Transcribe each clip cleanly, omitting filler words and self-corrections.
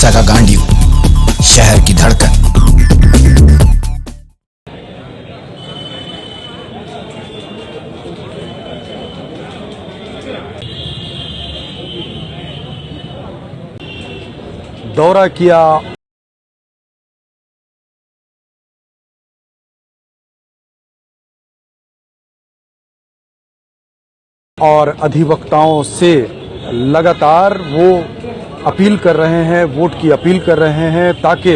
बिरसा का गांडीव, शहर की धड़कन। दौरा किया और अधिवक्ताओं से लगातार वो अपील कर रहे हैं, वोट की अपील कर रहे हैं ताकि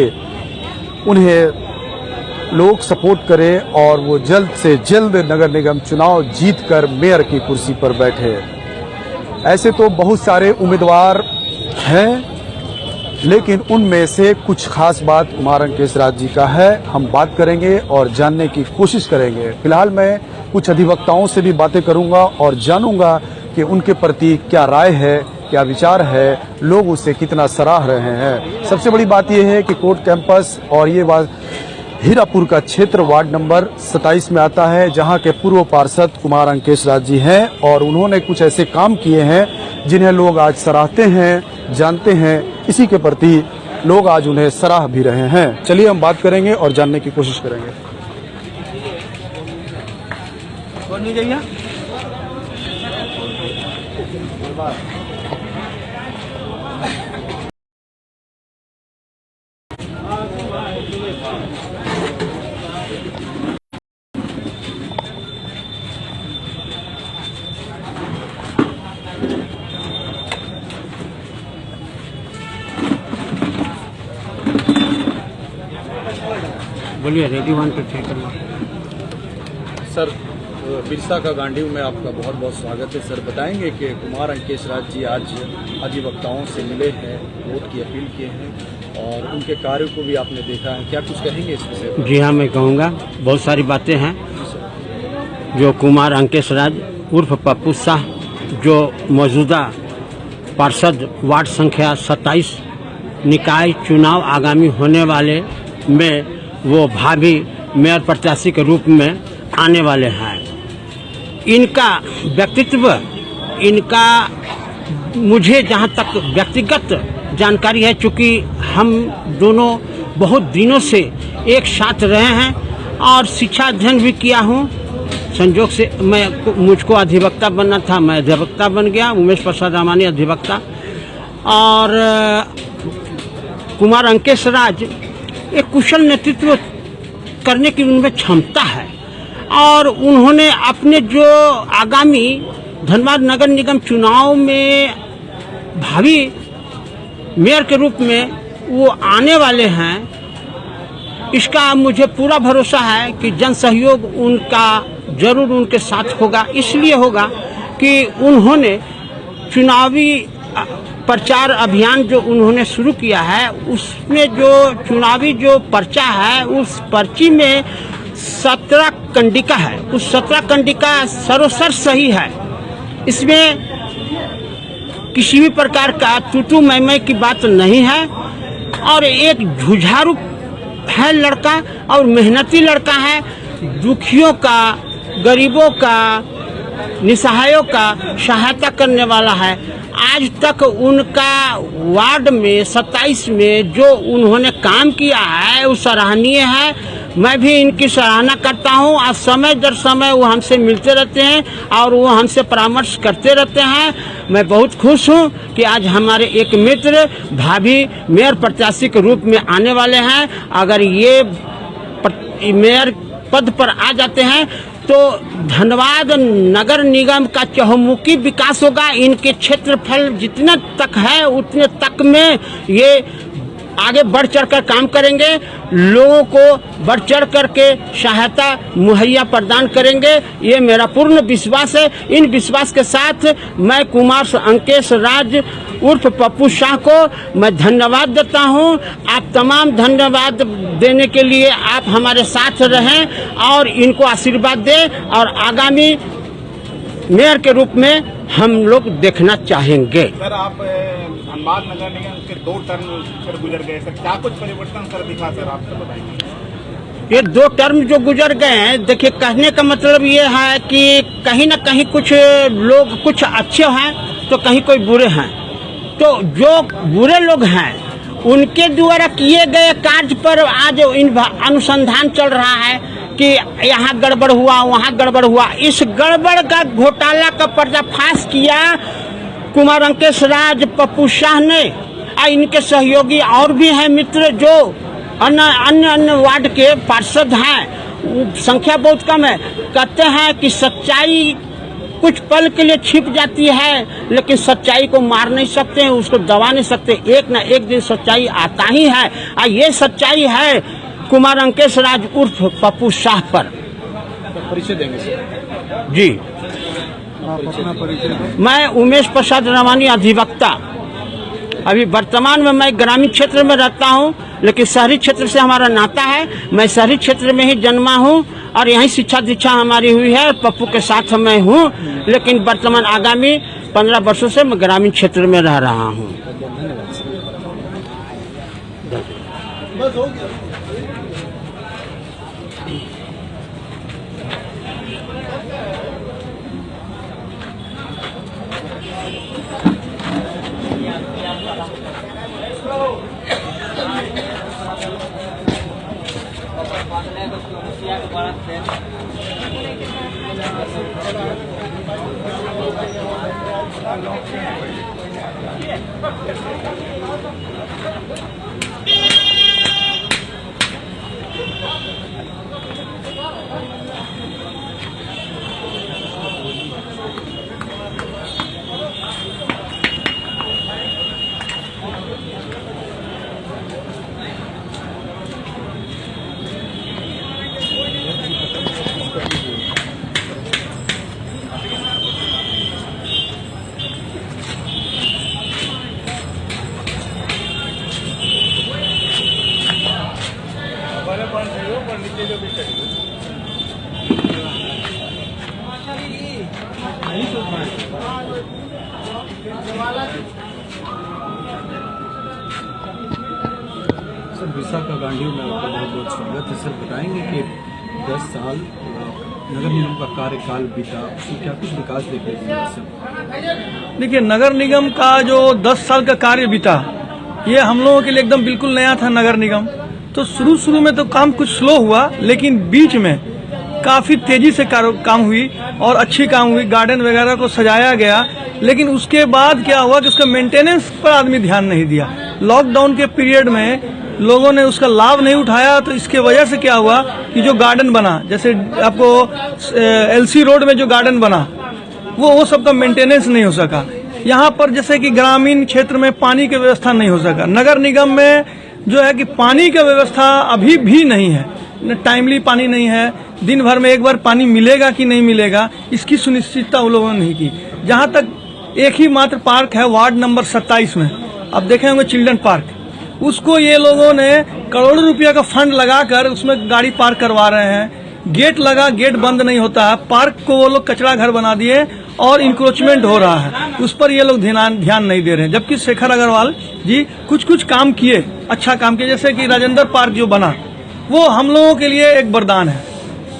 उन्हें लोग सपोर्ट करें और वो जल्द से जल्द नगर निगम चुनाव जीतकर मेयर की कुर्सी पर बैठे। ऐसे तो बहुत सारे उम्मीदवार हैं, लेकिन उनमें से कुछ खास बात कुमार अंकेश राज जी का है। हम बात करेंगे और जानने की कोशिश करेंगे। फिलहाल मैं कुछ अधिवक्ताओं से भी बातें करूंगा और जानूंगा कि उनके प्रति क्या राय है, क्या विचार है, लोग उसे कितना सराह रहे हैं। सबसे बड़ी बात यह है कि कोर्ट कैंपस और ये हीरापुर का क्षेत्र वार्ड नंबर 27 में आता है, जहां के पूर्व पार्षद कुमार अंकेश राज जी हैं और उन्होंने कुछ ऐसे काम किए हैं जिन्हें लोग आज सराहते हैं, जानते हैं। इसी के प्रति लोग आज उन्हें सराह भी रहे हैं। चलिए हम बात करेंगे और जानने की कोशिश करेंगे। बोलिए, रेडी वन पे चेक करना। सर, बिरसा का गांडीव में आपका बहुत बहुत स्वागत है। सर, बताएंगे कि कुमार अंकेश राज जी आज अधिवक्ताओं से मिले हैं, वोट की अपील किए हैं और उनके कार्यों को भी आपने देखा है, क्या कुछ कहेंगे इस विषय पर? जी हाँ, मैं कहूँगा बहुत सारी बातें हैं जो कुमार अंकेश राज उर्फ पप्पू शाह, जो मौजूदा पार्षद वार्ड संख्या 27 निकाय चुनाव आगामी होने वाले में वो भावी मेयर प्रत्याशी के रूप में आने वाले हैं। इनका व्यक्तित्व, इनका मुझे जहाँ तक व्यक्तिगत जानकारी है, चूँकि हम दोनों बहुत दिनों से एक साथ रहे हैं और शिक्षा अध्ययन भी किया हूँ। संजोग से मुझको अधिवक्ता बनना था, मैं अधिवक्ता बन गया। उमेश प्रसाद रामानी अधिवक्ता। और कुमार अंकेश राज एक कुशल नेतृत्व करने की उनमें क्षमता है और उन्होंने अपने जो आगामी धनबाद नगर निगम चुनाव में भावी मेयर के रूप में वो आने वाले हैं, इसका मुझे पूरा भरोसा है कि जन सहयोग उनका जरूर उनके साथ होगा। इसलिए होगा कि उन्होंने चुनावी प्रचार अभियान जो उन्होंने शुरू किया है, उसमें जो चुनावी जो पर्चा है, उस पर्ची में 17 कंडिका है। उस 17 कंडिका सरोसर सही है। इसमें किसी भी प्रकार का तू मैं की बात नहीं है और एक जुझारू है लड़का और मेहनती लड़का है। दुखियों का, गरीबों का, निसहायों का सहायता करने वाला है। आज तक उनका वार्ड में 27 में जो उन्होंने काम किया है वो सराहनीय है। मैं भी इनकी सराहना करता हूं। आज समय दर समय वो हमसे मिलते रहते हैं और वो हमसे परामर्श करते रहते हैं। मैं बहुत खुश हूं कि आज हमारे एक मित्र भावी मेयर प्रत्याशी के रूप में आने वाले हैं। अगर ये मेयर पद पर आ जाते हैं तो धनबाद नगर निगम का चहुमुखी विकास होगा। इनके क्षेत्रफल जितने तक है उतने तक में ये आगे बढ़ चढ़ कर काम करेंगे, लोगों को बढ़ चढ़ करके सहायता मुहैया प्रदान करेंगे। ये मेरा पूर्ण विश्वास है। इन विश्वास के साथ मैं कुमार अंकेश राज उर्फ पप्पू शाह को मैं धन्यवाद देता हूं। आप तमाम धन्यवाद देने के लिए आप हमारे साथ रहें और इनको आशीर्वाद दें और आगामी मेयर के रूप में हम लोग देखना चाहेंगे। सर, आप धनबाद नगर निगम के 2 टर्म पर गुजर गए, सर क्या कुछ परिवर्तन सर दिखा, सर आप तो बताएंगे। ये 2 टर्म जो गुजर गए हैं, देखिए कहने का मतलब ये है कि कहीं ना कहीं कुछ लोग कुछ अच्छे हैं तो कहीं कोई बुरे हैं। तो जो बुरे लोग हैं उनके द्वारा किए गए कार्य पर आज अनुसंधान चल रहा है कि यहाँ गड़बड़ हुआ, वहाँ गड़बड़ हुआ। इस गड़बड़ का घोटाला का पर्दाफाश किया कुमार अंकेश राज, पप्पू शाह ने, और इनके सहयोगी और भी हैं मित्र जो अन्य वार्ड के पार्षद हैं, संख्या बहुत कम है। कहते हैं कि सच्चाई कुछ पल के लिए छिप जाती है, लेकिन सच्चाई को मार नहीं सकते हैं, उसको दबा नहीं सकते। एक ना एक दिन सच्चाई आता ही है, और ये सच्चाई है कुमार अंकेश राज उर्फ पप्पू शाह पर। परिचय देंगे सर जी, अपना परिचय। मैं उमेश प्रसाद रमानी, अधिवक्ता। अभी वर्तमान में मैं ग्रामीण क्षेत्र में रहता हूँ, लेकिन शहरी क्षेत्र से हमारा नाता है। मैं शहरी क्षेत्र में ही जन्मा हूँ और यहीं शिक्षा दीक्षा हमारी हुई है। पप्पू के साथ मैं हूँ, लेकिन वर्तमान आगामी 15 वर्षों से मैं ग्रामीण क्षेत्र में रह रहा हूँ। सर, विशाखा गांधी में आपका बहुत बहुत स्वागत है। सर, बताएंगे कि 10 साल नगर निगम का कार्यकाल बीता, उसमें क्या कुछ विकास देखने को मिला सर? देखिए, नगर निगम का जो 10 साल का कार्य बीता, ये हम लोगों के लिए एकदम बिल्कुल नया था। नगर निगम तो शुरू में तो काम कुछ स्लो हुआ, लेकिन बीच में काफी तेजी से काम हुई और अच्छी काम हुई। गार्डन वगैरह को सजाया गया, लेकिन उसके बाद क्या हुआ कि उसका मेंटेनेंस पर आदमी ध्यान नहीं दिया। लॉकडाउन के पीरियड में लोगों ने उसका लाभ नहीं उठाया, तो इसके वजह से क्या हुआ कि जो गार्डन बना, जैसे आपको एलसी रोड में जो गार्डन बना, वो सबका मेंटेनेंस नहीं हो सका। यहाँ पर जैसे कि ग्रामीण क्षेत्र में पानी की व्यवस्था नहीं हो सका। नगर निगम में जो है कि पानी की व्यवस्था अभी भी नहीं है, टाइमली पानी नहीं है। दिन भर में एक बार पानी मिलेगा कि नहीं मिलेगा, इसकी सुनिश्चितता उन लोगों ने नहीं की। जहाँ तक एक ही मात्र पार्क है वार्ड नंबर 27 में, आप देखे होंगे चिल्ड्रन पार्क, उसको ये लोगों ने करोड़ों रुपया का फंड लगाकर उसमें गाड़ी पार्क करवा रहे हैं। गेट लगा, गेट बंद नहीं होता है। पार्क को वो लोग कचरा घर बना दिए और इंक्रोचमेंट हो रहा है, उस पर ये लोग ध्यान नहीं दे रहे हैं। जबकि शेखर अग्रवाल जी कुछ काम किए, अच्छा काम किए। जैसे कि राजेंद्र पार्क जो बना, वो हम लोगों के लिए एक वरदान है।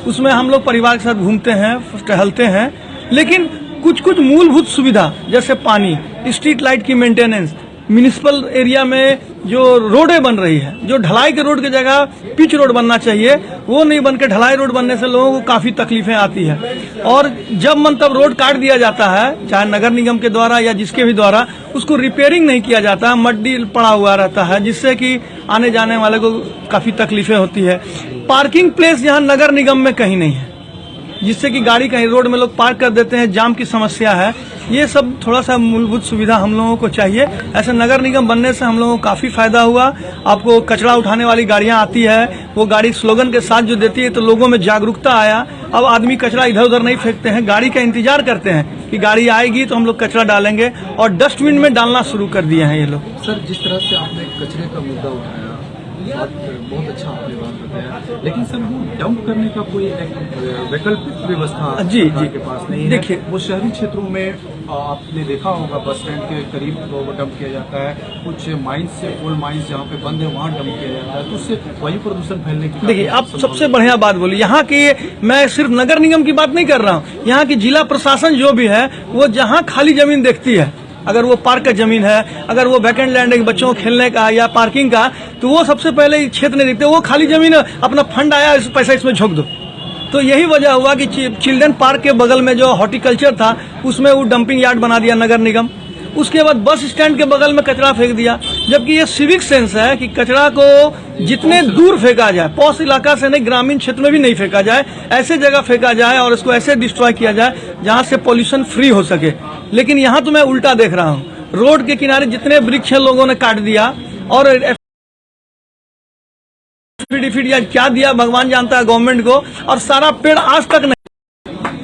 उसमें हम लोग परिवार के साथ घूमते हैं, टहलते हैं, लेकिन कुछ मूलभूत सुविधा जैसे पानी, स्ट्रीट लाइट की मेंटेनेंस, म्युनिसिपल एरिया में जो रोडें बन रही है, जो ढलाई के रोड की जगह पिच रोड बनना चाहिए, वो नहीं बन के ढलाई रोड बनने से लोगों को काफी तकलीफें आती है। और जब मन तब रोड काट दिया जाता है, चाहे नगर निगम के द्वारा या जिसके भी द्वारा, उसको रिपेयरिंग नहीं किया जाता, मड्डी पड़ा हुआ रहता है, जिससे कि आने जाने वाले को काफी तकलीफें होती है। पार्किंग प्लेस यहाँ नगर निगम में कहीं नहीं है, जिससे कि गाड़ी कहीं रोड में लोग पार्क कर देते हैं, जाम की समस्या है। ये सब थोड़ा सा मूलभूत सुविधा हम लोगों को चाहिए। ऐसे नगर निगम बनने से हम लोगों को काफी फायदा हुआ। आपको कचरा उठाने वाली गाड़ियां आती है, वो गाड़ी स्लोगन के साथ जो देती है, तो लोगों में जागरूकता आया। अब आदमी कचरा इधर उधर नहीं फेंकते हैं, गाड़ी का इंतजार करते हैं कि गाड़ी आएगी तो हम लोग कचरा डालेंगे, और डस्टबिन में डालना शुरू कर दिए हैं ये लोग। सर, जिस तरह से आपने कचरे का मुद्दा उठाया, बहुत अच्छा आपने बात बताया, लेकिन सर वो डंप करने का कोई वैकल्पिक व्यवस्था जी के पास नहीं है। देखिए, वो शहरी क्षेत्रों में आपने देखा होगा, बस स्टैंड के करीब वो डंप किया जाता है, कुछ माइंस से कोल माइंस जहाँ पे बंद है वहाँ डंप किया जाता है, तो उससे वायु प्रदूषण फैलने की। देखिए, आप सबसे बढ़िया बात बोली। यहाँ की, मैं सिर्फ नगर निगम की बात नहीं कर रहा हूँ, यहाँ की जिला प्रशासन जो भी है, वो जहाँ खाली जमीन देखती है अगर वो पार्क का जमीन है, अगर वो वैकेंट लैंड है बच्चों को खेलने का या पार्किंग का, तो वो सबसे पहले इस क्षेत्र नहीं देखते। वो खाली जमीन अपना फंड आया, इस पैसा इसमें झोंक दो। तो यही वजह हुआ कि चिल्ड्रन पार्क के बगल में जो हॉर्टिकल्चर था उसमें वो डंपिंग यार्ड बना दिया नगर निगम। उसके बाद बस स्टैंड के बगल में कचरा फेंक दिया, जबकि ये सिविक सेंस है कि कचरा को जितने दूर फेंका जाए, पॉश इलाका से नहीं, ग्रामीण क्षेत्र में भी नहीं फेंका जाए, ऐसे जगह फेंका जाए और इसको ऐसे डिस्ट्रॉय किया जाए जहां से पोल्यूशन फ्री हो सके। लेकिन यहाँ तो मैं उल्टा देख रहा हूँ, रोड के किनारे जितने वृक्ष लोगों ने काट दिया और या क्या दिया भगवान जानता है गवर्नमेंट को, और सारा पेड़ आज तक नहीं।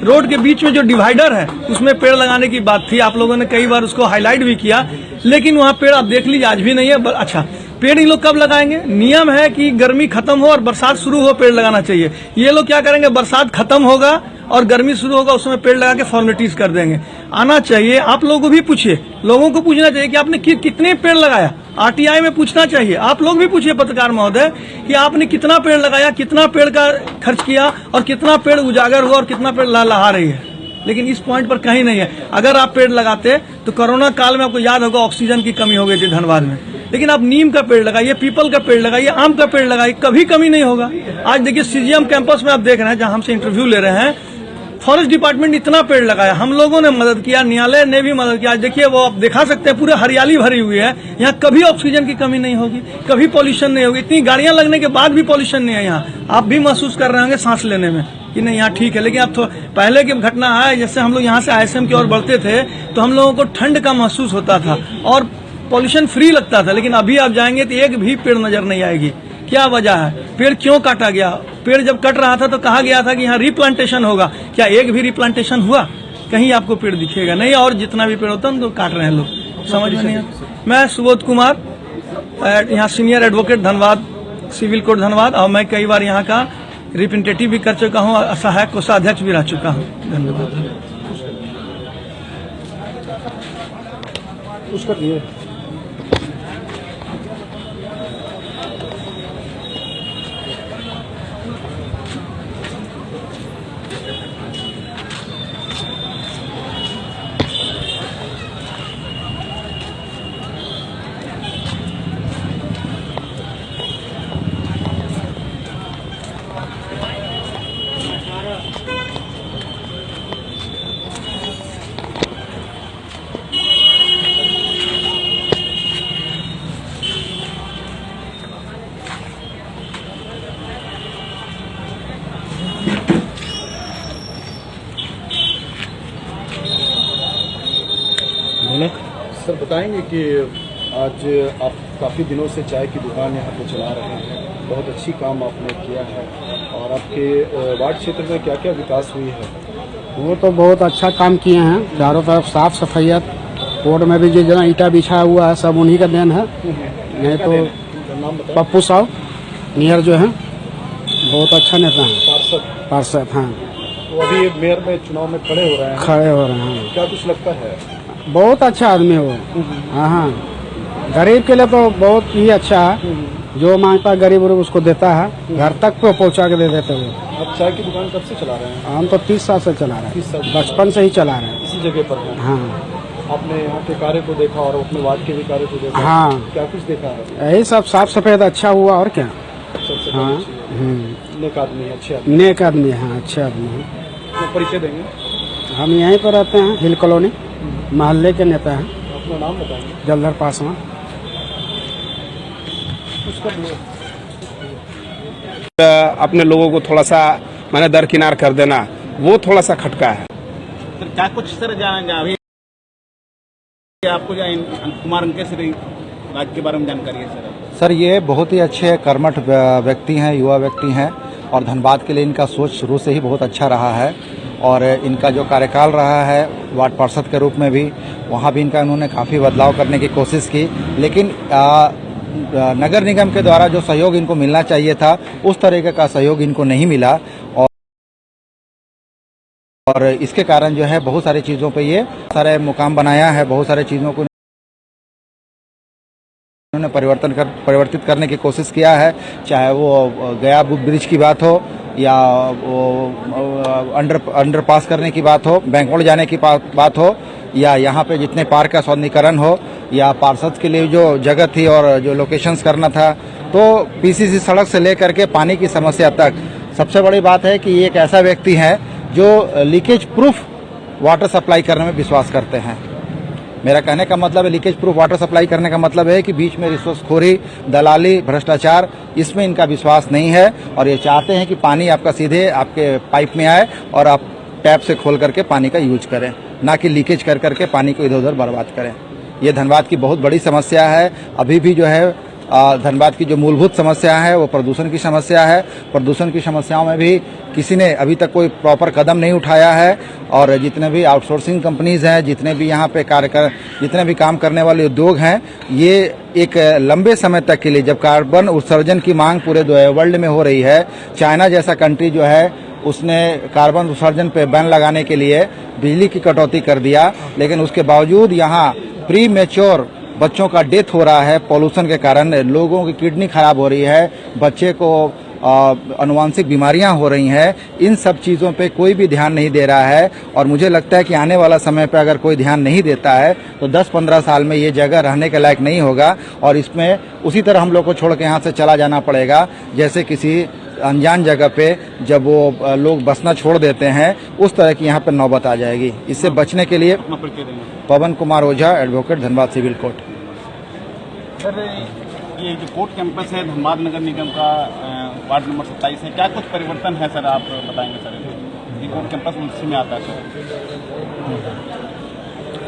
रोड के बीच में जो डिवाइडर है उसमें पेड़ लगाने की बात थी, आप लोगों ने कई बार उसको हाईलाइट भी किया, लेकिन वहाँ पेड़ आप देख लीजिए आज भी नहीं है। अच्छा, पेड़ इन लोग कब लगाएंगे? नियम है कि गर्मी खत्म हो और बरसात शुरू हो, पेड़ लगाना चाहिए। ये लोग क्या करेंगे, बरसात खत्म होगा और गर्मी शुरू होगा, उसमें पेड़ लगा के फॉर्मेलिटीज कर देंगे। आना चाहिए, आप लोगों को भी पूछिए, लोगों को पूछना चाहिए कि आपने कितने पेड़ लगाया। आरटीआई में पूछना चाहिए, आप लोग भी पूछिए पत्रकार महोदय कि आपने कितना पेड़ लगाया, कितना पेड़ का खर्च किया और कितना पेड़ उजागर हुआ और कितना पेड़ लहलहा रही है। लेकिन इस पॉइंट पर कहीं नहीं है। अगर आप पेड़ लगाते तो कोरोना काल में आपको याद होगा ऑक्सीजन की कमी हो गई थी धनबाद में, लेकिन आप नीम का पेड़ लगाइए, पीपल का पेड़ लगाइए, आम का पेड़ लगाइए, कभी कमी नहीं होगा। आज देखिए सीजीएम कैंपस में आप देख रहे हैं, जहां हमसे इंटरव्यू ले रहे हैं, फॉरेस्ट डिपार्टमेंट इतना पेड़ लगाया, हम लोगों ने मदद किया, न्यायालय ने भी मदद किया। आज देखिए वो आप दिखा सकते हैं, पूरे हरियाली भरी हुई है। यहाँ कभी ऑक्सीजन की कमी नहीं होगी, कभी पॉल्यूशन नहीं होगी। इतनी गाड़ियां लगने के बाद भी पॉल्यूशन नहीं है यहाँ। आप भी महसूस कर रहे होंगे सांस लेने में कि नहीं यहाँ ठीक है। लेकिन अब तो पहले की घटना है, जैसे हम लोग यहाँ से आईएसएम की ओर बढ़ते थे तो हम लोगों को ठंड का महसूस होता था और पॉल्यूशन फ्री लगता था। लेकिन अभी आप जाएंगे तो एक भी पेड़ नजर नहीं आएगी। क्या वजह है? पेड़ क्यों काटा गया? पेड़ जब कट रहा था तो कहा गया था कि यहाँ रिप्लांटेशन होगा, क्या एक भी रिप्लांटेशन हुआ? कहीं आपको पेड़ दिखेगा नहीं, और जितना भी पेड़ होता है उनको काट रहे हैं लोग, समझ में नहीं आता। मैं सुबोध कुमार, यहाँ senior advocate Dhanbad, civil court Dhanbad, और मैं कई बार यहाँ का रिप्रेजेंटेटिव भी कर चुका हूँ, सहायक कोषाध्यक्ष भी रह चुका हूँ। धन्यवाद। सर बताएंगे कि आज आप काफ़ी दिनों से चाय की दुकान यहाँ पे चला रहे हैं, बहुत अच्छी काम आपने किया है, और आपके वार्ड क्षेत्र में क्या क्या विकास हुई है? वो तो बहुत अच्छा काम किए हैं, चारों तरफ साफ सफाइयत, रोड में भी जो जना ईटा बिछा हुआ है सब उन्हीं का देन है। नहीं तो नाम बताएं। पप्पू साहब नियर जो है बहुत अच्छा नेता है, पार्षद। हाँ, तो अभी मेयर में चुनाव में खड़े हो रहे हैं, क्या कुछ लगता है? बहुत अच्छा आदमी हो। हाँ, गरीब के लिए तो बहुत ही अच्छा है, जो मांगता है गरीब उसको देता है, घर तक पे पहुंचा के दे देते हो। आप चाय की दुकान कब से चला रहे हैं? हम तो 30 साल से चला रहे हैं, बचपन से ही चला रहे हैं इसी जगह पर हैं। हाँ, आपने यहाँ के कार्य को देखा और अपने वार्ड के भी कार्य को देखा? हाँ, क्या कुछ देखा है? यही सब साफ सफेद अच्छा हुआ और क्या। सबसे हाँ, नेक आदमी है, अच्छे आदमी। नेक आदमी है, हाँ, अच्छे आदमी है। तो परिचय देंगे? हम यहीं पर रहते हैं, हिल कॉलोनी, मोहल्ले के नेता हैं। अपना नाम बताएंगे? जलधर पासवान। अपने लोगों को थोड़ा सा मैंने दरकिनार कर देना, वो थोड़ा सा खटका है। सर क्या कुछ सर जानेंगे अभी आपको कुमार अंकेश्वरी राज के बारे में जानकारी है सर? सर ये बहुत ही अच्छे कर्मठ व्यक्ति हैं, युवा व्यक्ति हैं, और धनबाद के लिए इनका सोच शुरू से ही बहुत अच्छा रहा है। और इनका जो कार्यकाल रहा है वार्ड पार्षद के रूप में भी, वहाँ भी इनका इन्होंने काफ़ी बदलाव करने की कोशिश की, लेकिन नगर निगम के द्वारा जो सहयोग इनको मिलना चाहिए था उस तरीके का सहयोग इनको नहीं मिला, और इसके कारण जो है बहुत सारी चीज़ों पे ये सारे मुकाम बनाया है, बहुत सारे चीज़ों को उन्होंने परिवर्तित करने की कोशिश किया है, चाहे वो गया ब्रिज की बात हो या वो अंडरपास करने की बात हो, बैंकवाड़ जाने की बात हो, या यहाँ पे जितने पार्क का सौंदर्यीकरण हो या पार्षद के लिए जो जगह थी और जो लोकेशंस करना था, तो पीसीसी सड़क से लेकर के पानी की समस्या तक सबसे बड़ी बात है कि ये एक ऐसा व्यक्ति है जो लीकेज प्रूफ वाटर सप्लाई करने में विश्वास करते हैं। मेरा कहने का मतलब है लीकेज प्रूफ वाटर सप्लाई करने का मतलब है कि बीच में रिश्वतखोरी, दलाली, भ्रष्टाचार, इसमें इनका विश्वास नहीं है और ये चाहते हैं कि पानी आपका सीधे आपके पाइप में आए और आप टैप से खोल करके पानी का यूज करें, ना कि लीकेज कर करके पानी को इधर उधर बर्बाद करें। ये धनबाद की बहुत बड़ी समस्या है। अभी भी जो है धनबाद की जो मूलभूत समस्या है वो प्रदूषण की समस्या है। प्रदूषण की समस्याओं में भी किसी ने अभी तक कोई प्रॉपर कदम नहीं उठाया है और जितने भी आउटसोर्सिंग कंपनीज हैं, जितने भी यहाँ पे जितने भी काम करने वाले उद्योग हैं, ये एक लंबे समय तक के लिए, जब कार्बन उत्सर्जन की मांग पूरे वर्ल्ड में हो रही है, चाइना जैसा कंट्री जो है उसने कार्बन उत्सर्जन पे बैन लगाने के लिए बिजली की कटौती कर दिया, लेकिन उसके बावजूद यहाँ प्री मैच्योर बच्चों का डेथ हो रहा है पॉल्यूशन के कारण। लोगों की किडनी खराब हो रही है, बच्चे को अनुवांशिक बीमारियां हो रही हैं। इन सब चीज़ों पे कोई भी ध्यान नहीं दे रहा है और मुझे लगता है कि आने वाला समय पे अगर कोई ध्यान नहीं देता है तो 10-15 साल में ये जगह रहने के लायक नहीं होगा और इसमें उसी तरह हम लोग को छोड़ के यहाँ से चला जाना पड़ेगा, जैसे किसी अनजान जगह पे जब वो लोग बसना छोड़ देते हैं, उस तरह की यहाँ पे नौबत आ जाएगी। इससे बचने के लिए Pawan Kumar Ojha, advocate, Dhanbad civil court. Sir, ये जो कोर्ट कैंपस है धनबाद नगर निगम का वार्ड नंबर 27 है, क्या कुछ परिवर्तन है सर, आप बताएंगे सर? ये कोर्ट कैंपस उसी में आता है सर?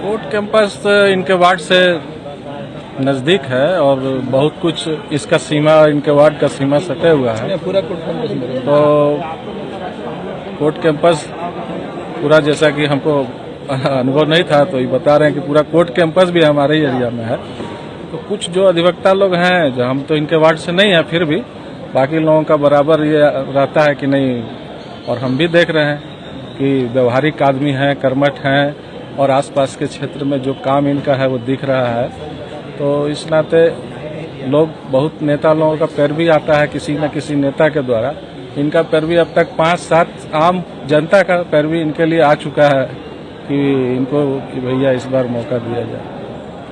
कोर्ट कैंपस इनके वार्ड से नजदीक है और बहुत कुछ इसका सीमा, इनके वार्ड का सीमा सटे हुआ है। पूरा कोर्ट कैंपस तो कोर्ट कैंपस पूरा, जैसा कि हमको अनुभव नहीं था तो ये बता रहे हैं कि पूरा कोर्ट कैंपस भी हमारे ही एरिया में है। तो कुछ जो अधिवक्ता लोग हैं, जो हम तो इनके वार्ड से नहीं है, फिर भी बाकी लोगों का बराबर ये रहता है कि नहीं, और हम भी देख रहे हैं कि व्यवहारिक आदमी हैं, कर्मठ हैं और आसपास के क्षेत्र में जो काम इनका है वो दिख रहा है। तो इस नाते लोग, बहुत नेता लोगों का पैरवी आता है किसी न किसी नेता के द्वारा। इनका पैरवी अब तक 5-7 आम जनता का पैरवी इनके लिए आ चुका है कि इनको कि भैया इस बार मौका दिया जाए।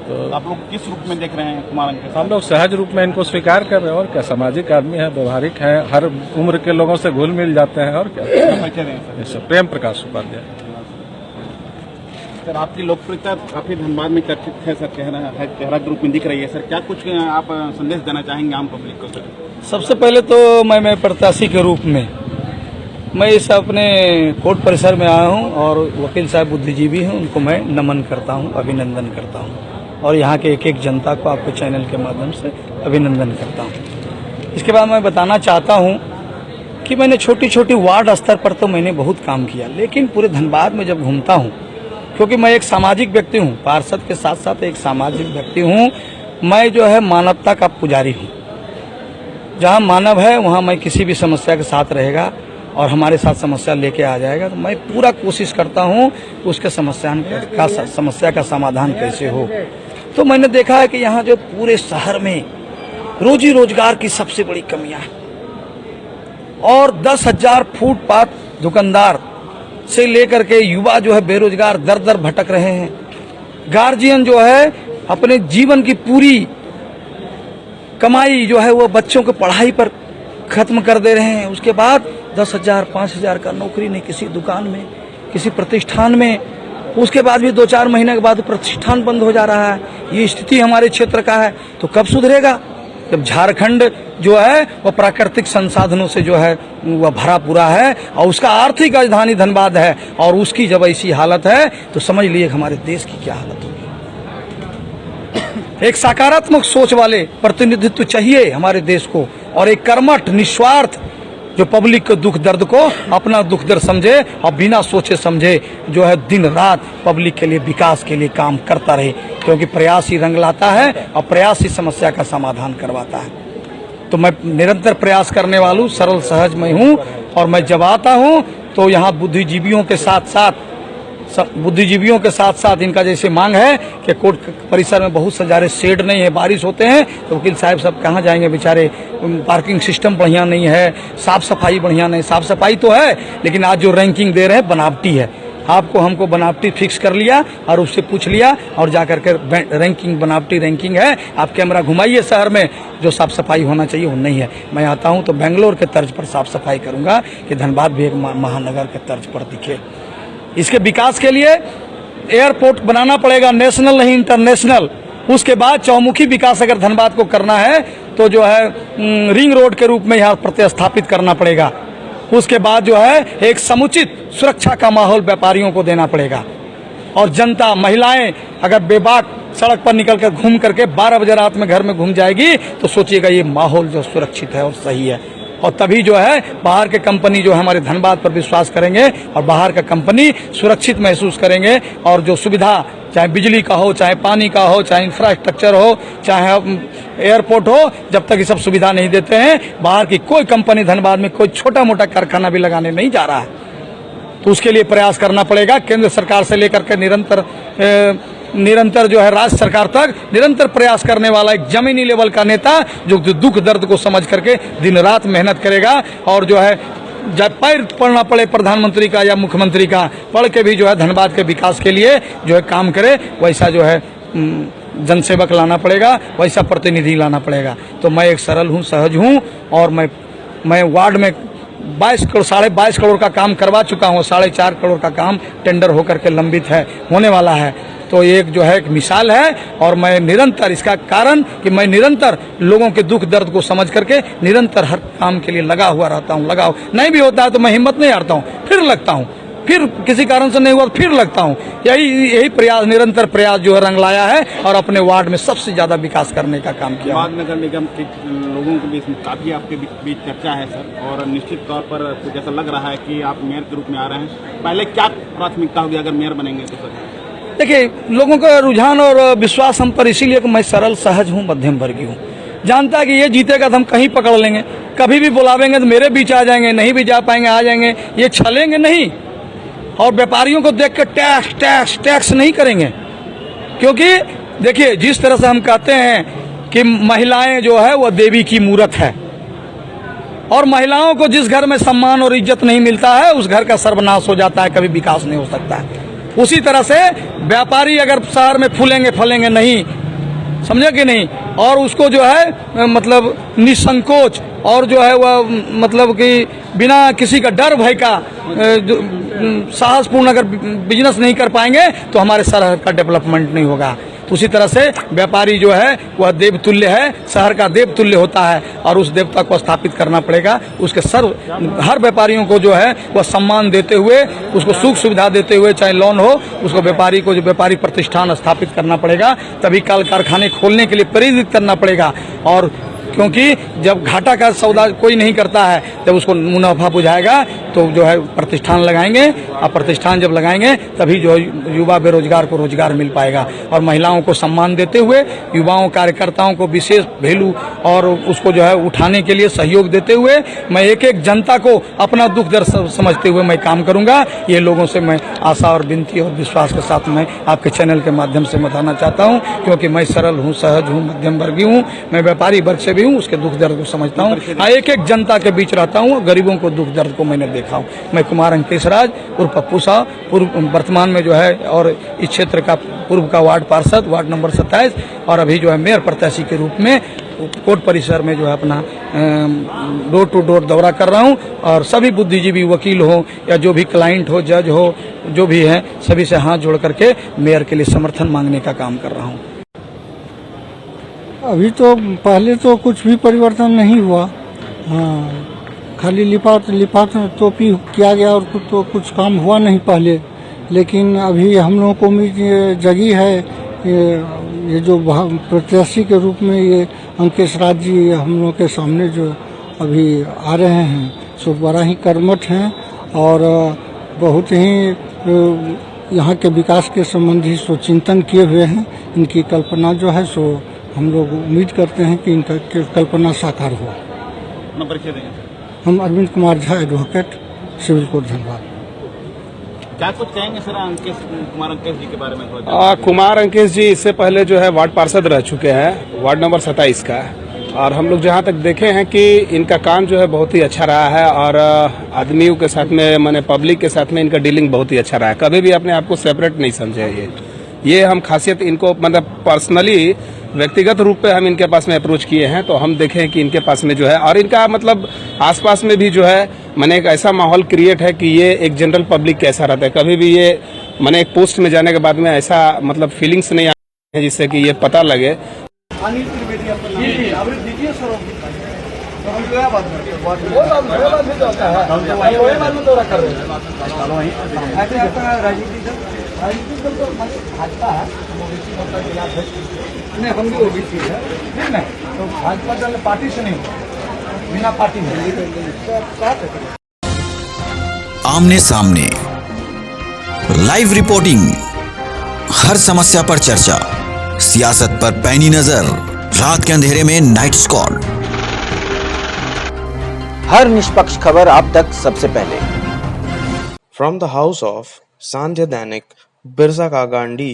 तो आप लोग किस रूप में देख रहे हैं कुमार अंकेश? हम लोग सहज रूप में इनको स्वीकार कर रहे हैं और क्या, सामाजिक आदमी है, व्यवहारिक है, हर उम्र के लोगों से घुल मिल जाते हैं और क्या। प्रेम प्रकाश उपाध्याय सर, आपकी लोकप्रियता काफी धनबाद में चर्चित है सर, चेहरा ग्रुप में दिख रही है सर, क्या कुछ आप संदेश देना चाहेंगे आम पब्लिक को सर? सबसे पहले तो मैं प्रत्याशी के रूप में मैं इस अपने कोर्ट परिसर में आया हूं और वकील साहब बुद्धिजीवी हैं, उनको मैं नमन करता हूं, अभिनंदन करता हूं और यहाँ के एक एक जनता को आपके चैनल के माध्यम से अभिनंदन करता हूं। इसके बाद मैं बताना चाहता हूं कि मैंने छोटी छोटी वार्ड स्तर पर तो मैंने बहुत काम किया, लेकिन पूरे धनबाद में जब घूमता हूं, क्योंकि मैं एक सामाजिक व्यक्ति हूं, पार्षद के साथ साथ एक सामाजिक व्यक्ति हूं, मैं जो है मानवता का पुजारी हूं। जहां मानव है वहां मैं किसी भी समस्या के साथ रहेगा और हमारे साथ समस्या लेके आ जाएगा, तो मैं पूरा कोशिश करता हूं उसके समस्या का समाधान कैसे हो। तो मैंने देखा है कि यहाँ जो पूरे शहर में रोजी रोजगार की सबसे बड़ी कमियां है और 10,000 फुटपाथ दुकानदार से लेकर के युवा जो है बेरोजगार दर दर भटक रहे हैं। गार्जियन जो है अपने जीवन की पूरी कमाई जो है वो बच्चों की पढ़ाई पर खत्म कर दे रहे हैं। उसके बाद 10,000 5,000 का नौकरी नहीं किसी दुकान में, किसी प्रतिष्ठान में, उसके बाद भी 2-4 महीने के बाद प्रतिष्ठान बंद हो जा रहा है। ये स्थिति हमारे क्षेत्र का है, तो कब सुधरेगा? जब झारखंड जो है वह प्राकृतिक संसाधनों से जो है वह भरा पूरा है और उसका आर्थिक राजधानी धनबाद है और उसकी जब ऐसी हालत है तो समझ लिए हमारे देश की क्या हालत होगी। एक सकारात्मक सोच वाले प्रतिनिधित्व चाहिए हमारे देश को और एक कर्मठ निस्वार्थ जो पब्लिक के दुख दर्द को अपना दुख दर्द समझे और बिना सोचे समझे जो है दिन रात पब्लिक के लिए, विकास के लिए काम करता रहे, क्योंकि प्रयास ही रंग लाता है और प्रयास ही समस्या का समाधान करवाता है। तो मैं निरंतर प्रयास करने वालू सरल सहज मैं हूँ और मैं जब आता हूँ तो यहाँ बुद्धिजीवियों के साथ साथ इनका जैसे मांग है कि कोर्ट परिसर में बहुत सारे शेड नहीं है, बारिश होते हैं तो वकील साहब सब कहाँ जाएंगे बेचारे, पार्किंग सिस्टम बढ़िया नहीं है, साफ सफाई बढ़िया नहीं, साफ सफाई तो है लेकिन आज जो रैंकिंग दे रहे हैं बनावटी है। आपको हमको बनावटी फिक्स कर लिया और उससे पूछ लिया और जाकर के रैंकिंग बनावटी रैंकिंग है। आप कैमरा घुमाइए शहर में, जो साफ सफाई होना चाहिए वो नहीं है। मैं आता हूँ तो बेंगलोर के तर्ज पर साफ सफाई करूँगा कि धनबाद भी एक महानगर के तर्ज पर दिखे। इसके विकास के लिए एयरपोर्ट बनाना पड़ेगा, नेशनल नहीं इंटरनेशनल। उसके बाद चौमुखी विकास अगर धनबाद को करना है तो जो है रिंग रोड के रूप में यहाँ प्रतिस्थापित करना पड़ेगा। उसके बाद जो है एक समुचित सुरक्षा का माहौल व्यापारियों को देना पड़ेगा और जनता, महिलाएं अगर बेबाक सड़क पर निकल कर घूम करके 12 बजे रात में घर में घूम जाएगी तो सोचिएगा ये माहौल जो सुरक्षित है और सही है। और तभी जो है बाहर के कंपनी जो है हमारे धनबाद पर विश्वास करेंगे और बाहर का कंपनी सुरक्षित महसूस करेंगे। और जो सुविधा, चाहे बिजली का हो, चाहे पानी का हो, चाहे इंफ्रास्ट्रक्चर हो, चाहे एयरपोर्ट हो, जब तक ये सब सुविधा नहीं देते हैं बाहर की कोई कंपनी धनबाद में कोई छोटा मोटा कारखाना भी लगाने नहीं जा रहा है। तो उसके लिए प्रयास करना पड़ेगा। केंद्र सरकार से लेकर के निरंतर जो है राज्य सरकार तक निरंतर प्रयास करने वाला एक जमीनी लेवल का नेता जो दुख दर्द को समझ करके दिन रात मेहनत करेगा और जो है जब पैर पड़ना पड़े प्रधानमंत्री का या मुख्यमंत्री का, पढ़ के भी जो है धनबाद के विकास के लिए जो है काम करे, वैसा जो है जनसेवक लाना पड़ेगा, वैसा प्रतिनिधि लाना पड़ेगा। तो मैं एक सरल हूँ, सहज हूँ और मैं वार्ड में 22 करोड़ का काम करवा चुका हूँ। 4.5 करोड़ का काम टेंडर होकर के लंबित है, होने वाला है। तो एक जो है एक मिसाल है और मैं निरंतर, इसका कारण कि मैं निरंतर लोगों के दुख दर्द को समझ करके निरंतर हर काम के लिए लगा हुआ रहता हूँ। नहीं भी होता है तो मैं हिम्मत नहीं हारता हूँ, फिर लगता हूँ, फिर किसी कारण से नहीं हुआ तो फिर लगता हूँ। यही प्रयास, निरंतर प्रयास जो है रंग लाया है और अपने वार्ड में सबसे ज्यादा विकास करने का काम किया। धनबाद नगर निगम के लोगों के बीच काफी आपके बीच चर्चा है सर, और निश्चित तौर पर कुछ ऐसा लग रहा है कि आप मेयर के रूप में आ रहे हैं। पहले क्या प्राथमिकता होगी अगर मेयर बनेंगे तो सर? देखिए, लोगों का रुझान और विश्वास हम पर इसीलिए कि मैं सरल सहज हूँ, मध्यम वर्गीय हूँ। जानता है कि ये जीतेगा तो हम कहीं पकड़ लेंगे, कभी भी बुलावेंगे तो मेरे बीच आ जाएंगे, नहीं भी जा पाएंगे आ जाएंगे, ये छलेंगे नहीं। और व्यापारियों को देख कर टैक्स टैक्स टैक्स नहीं करेंगे, क्योंकि देखिए जिस तरह से हम कहते हैं कि महिलाएं जो है वह देवी की मूरत है और महिलाओं को जिस घर में सम्मान और इज्जत नहीं मिलता है उस घर का सर्वनाश हो जाता है, कभी विकास नहीं हो सकता है। उसी तरह से व्यापारी अगर शहर में फूलेंगे फलेंगे नहीं, समझे कि नहीं, और उसको जो है मतलब निसंकोच और जो है वह मतलब कि बिना किसी का डर भय का साहसपूर्ण अगर बिजनेस नहीं कर पाएंगे तो हमारे शहर का डेवलपमेंट नहीं होगा। तो उसी तरह से व्यापारी जो है वह देवतुल्य है, शहर का देवतुल्य होता है और उस देवता को स्थापित करना पड़ेगा। उसके हर व्यापारियों को जो है वह सम्मान देते हुए, उसको सुख सुविधा देते हुए, चाहे लोन हो, उसको व्यापारी को जो व्यापारी प्रतिष्ठान स्थापित करना पड़ेगा। तभी कल कारखाने खोलने के लिए प्रेरित करना पड़ेगा। और क्योंकि जब घाटा का सौदा कोई नहीं करता है, जब उसको मुनाफा बुझाएगा तो जो है प्रतिष्ठान लगाएंगे, और प्रतिष्ठान जब लगाएंगे तभी जो है युवा बेरोजगार को रोजगार मिल पाएगा। और महिलाओं को सम्मान देते हुए, युवाओं कार्यकर्ताओं को विशेष वैल्यू और उसको जो है उठाने के लिए सहयोग देते हुए मैं एक एक जनता को अपना दुख दर्द समझते हुए मैं काम करूंगा। ये लोगों से मैं आशा और विनती और विश्वास के साथ मैं आपके चैनल के माध्यम से बताना चाहता हूँ, क्योंकि मैं सरल हूँ, सहज हूँ, मध्यम वर्गीय हूँ, मैं व्यापारी वर्ग से हूँ, उसके दुख दर्द को समझता हूँ, एक एक जनता के बीच रहता हूँ, गरीबों को दुख दर्द को मैंने देखा हूँ। मैं कुमार अंकेश राज उर्फ पप्पू साहब, पूर्व वर्तमान में जो है और इस क्षेत्र का पूर्व का वार्ड पार्षद, वार्ड नंबर 27, और अभी जो है मेयर प्रत्याशी के रूप में कोर्ट परिसर में जो है अपना डोर टू डोर दौरा कर रहा हूँ। और सभी बुद्धिजीवी, वकील हो या जो भी क्लाइंट हो, जज हो, जो भी है, सभी से हाथ जोड़ करके मेयर के लिए समर्थन मांगने का काम कर रहा हूँ। अभी तो पहले तो कुछ भी परिवर्तन नहीं हुआ, हाँ, खाली लिपात टोपी किया गया और कुछ काम हुआ नहीं पहले। लेकिन अभी हम लोगों को उम्मीद जगी है, ये जो प्रत्याशी के रूप में ये अंकेश राज जी हम लोगों के सामने जो अभी आ रहे हैं, सो बड़ा ही कर्मठ हैं और बहुत ही यहाँ के विकास के संबंधी सो चिंतन किए हुए हैं। इनकी कल्पना जो है सो हम लोग उम्मीद करते हैं कि इनका कल्पना साकार हो। परिचय देंगे सर? हम Arvind Kumar Jha, advocate, civil court Dhanbad. क्या कुछ कहेंगे सर कुमार अंकेश जी के बारे में? कुमार अंकेश जी इससे पहले जो है वार्ड पार्षद रह चुके हैं, वार्ड नंबर 27 का। और हम लोग जहाँ तक देखे हैं कि इनका काम जो है बहुत ही अच्छा रहा है और आदमियों के साथ में माने पब्लिक के साथ में इनका डीलिंग बहुत ही अच्छा रहा है। कभी भी अपने आप को सेपरेट नहीं समझे ये हम खासियत इनको मतलब पर्सनली व्यक्तिगत रूप पे हम इनके पास में अप्रोच किए हैं तो हम देखें कि इनके पास में जो है और इनका मतलब आसपास में भी जो है माने एक ऐसा माहौल क्रिएट है कि ये एक जनरल पब्लिक कैसा रहता है। कभी भी ये माने एक पोस्ट में जाने के बाद में ऐसा मतलब फीलिंग्स नहीं आती है जिससे कि ये पता लगे। नहीं हम भी ओबीसी है ठीक ना, तो भाजपा दल पार्टी से नहीं बिना पार्टी में। आमने सामने लाइव रिपोर्टिंग, हर समस्या पर चर्चा, सियासत पर पैनी नजर, रात के अंधेरे में नाइट स्क्वाड, हर निष्पक्ष खबर आप तक सबसे पहले। From the house of Sandhya Dainik, Birsa Ka Gandhi